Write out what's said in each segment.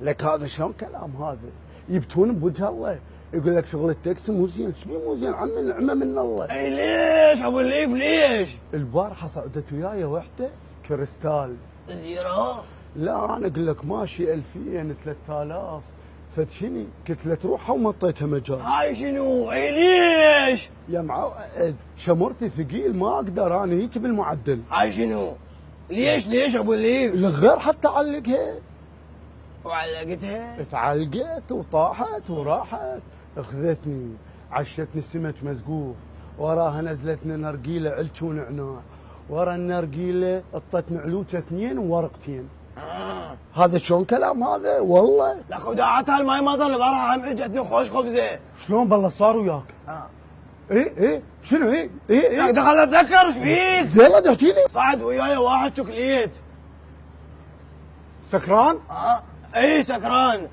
لك هذا شلون كلام هذا؟ يبكون بوجه الله، يقول لك شغل التاكسي مو زين، شنو مو زين؟ عمي النعمه من الله. اي ليش ابو الليف ليش؟ البارحه صعدت وياي وحده كريستال زيرو؟ لا انا اقول لك ماشي 2000 3000 فتشني، قلت له تروحها ومطيتها مجال. هاي شنو؟ اي ليش؟ يا معود شمرتي ثقيل ما اقدر انا هيك بالمعدل. هاي شنو؟ ليش ابو الليف؟ الغير حتى علقها وعلقتها؟ تعلقت وطاحت وراحت، اخذتني عشتني سمك مسقوف، وراها نزلتني نرجيله علش ونعناع، ورا النرجيله اطتني علوكه 2 وورقتين. هذا شلون كلام هذا والله؟ لك وداعتها الماي مطر البارحه هم اجتني خوش خبزه. شلون بالله صار وياك؟ ايه شنو ايه دخل اتذكر ايش بيك؟ يلا تحكي لي. صعد وياي واحد شوكليت. سكران؟ اي سكران.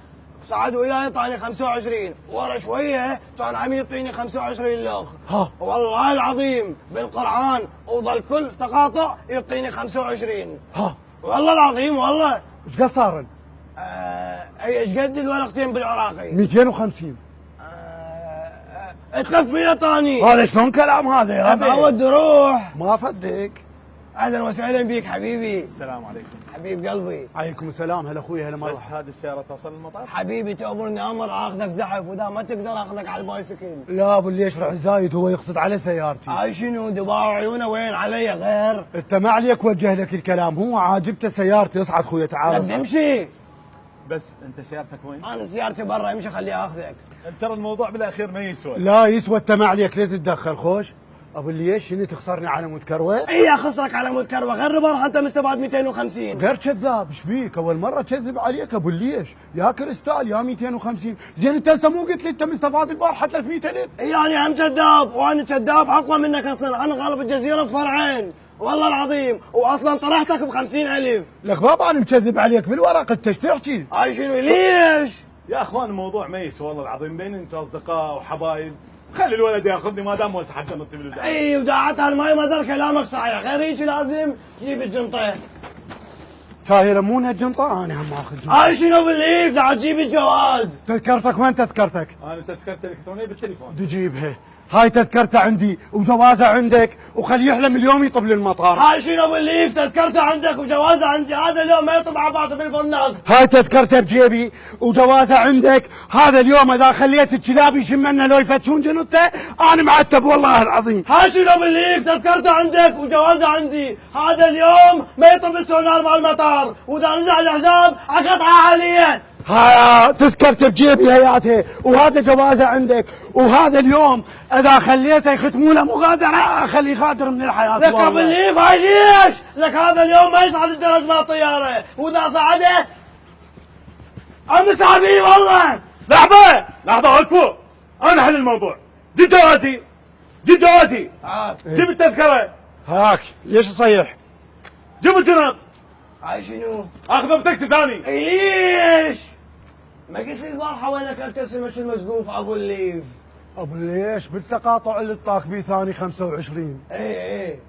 صعد وياي طاني 25، ورا شويه كان عم يعطيني 25 لغ. ها والله العظيم بالقران وظل كل تقاطع يعطيني 25. ها والله العظيم والله. ايش قد صارن؟ ايش قد الورقتين بالعراقي؟ 250. 300 طاني. هذا شلون كلام هذا يا ابي اود اروح. ما اصدق. اهلا وسهلا بيك حبيبي. السلام عليكم. حبيب قلبي. عليكم السلام، هلا اخوي هلا بس مرحبا. هذه السيارة توصل المطار؟ حبيبي تأمرني امر اخذك زحف، واذا ما تقدر اخذك على البايسكل. لا ابو اللي يشرح زايد هو يقصد على سيارتي. هاي شنو دباع عيونه وين علي غير؟ انت ما عليك وجه لك الكلام، هو عاجبته سيارتي. اصعد خويا تعال لا اصعد. امشي. بس انت سيارتك وين؟ انا سيارتي برا، امشي خليه اخذك. ترى الموضوع بالاخير ما يسوى. لا يسوى، انت ما عليك ليه تتدخل خوش؟ ابو الليش شنو تخسرني على مود كروه؟ اي اخسرك على مود كروه، غير البارحه انت مستفاد 250. غير كذاب، ايش بيك؟ اول مره كذب عليك ابو الليش، يا كريستال يا 250، زين انت هسه مو قلت لي انت مستفاد البارحه 300,000؟ يعني هم كذاب، وانا كذاب اقوى منك اصلا، انا غالب الجزيره بفرعين، والله العظيم، واصلا طرحتك ب 50,000. لك بابا انا مكذب عليك بالورق، انت ايش تحكي؟ هاي شنو ليش؟ يا اخوان الموضوع ما يسوى والله العظيم، بين انتم اصدقاء وحبايب، خلي الولد ياخذني ما دام وسع حتى نطي بالوداع. اي وداعتها الماي مدر كلامك صحيح، غير هيك لازم تجيب الجنطه. شاهي لمونها الجنطه انا هم اخذ جنطه. هاي شنو بالليف؟ لا تجيب الجواز. تذكرتك وين تذكرتك؟ انا تذكرت الالكترونيه بالتليفون. تجيبها، هاي تذكرته عندي وجوازه عندك، وخليه يحلم اليوم يطب للمطار. هاي شنو بالليف؟ تذكرته عندك وجوازه عندي، هذا اليوم ما يطب عباسه بالفرناس. هاي تذكرته بجيبي وجوازه عندك، هذا اليوم اذا خليت الكلاب يشمنا لو يفتشون جنته انا معتب والله العظيم. هاي شنو بالليف؟ تذكرته عندك وجوازه عندي، هذا اليوم ما يطب السونار بالمطار، واذا نزع الحساب اقطعه حاليا. هاي تذكرته بجيبي هياتها، وهذا جوازه عندك، وهذا اليوم اذا خليته يختمونه مغادره اخليه غادر من الحياه. لك ابو الليف هاي ليش؟ لك هذا اليوم ما يصعد الدرج مع الطياره، واذا صعده عم سحبيه والله. لحظه وقفوا، انا احل الموضوع. جيب جوازي، جيب جوازي، جيب التذكره، هاك ليش صيح؟ جيب الجنط. هاي شنو؟ اخذه بتاكسي ثاني. اي ليش؟ ما قلت لي البارحه وينك انت سمك المسقوف ابو الليف؟ ابو ليش بالتقاطع اللي طاق بيه ثاني 25. اي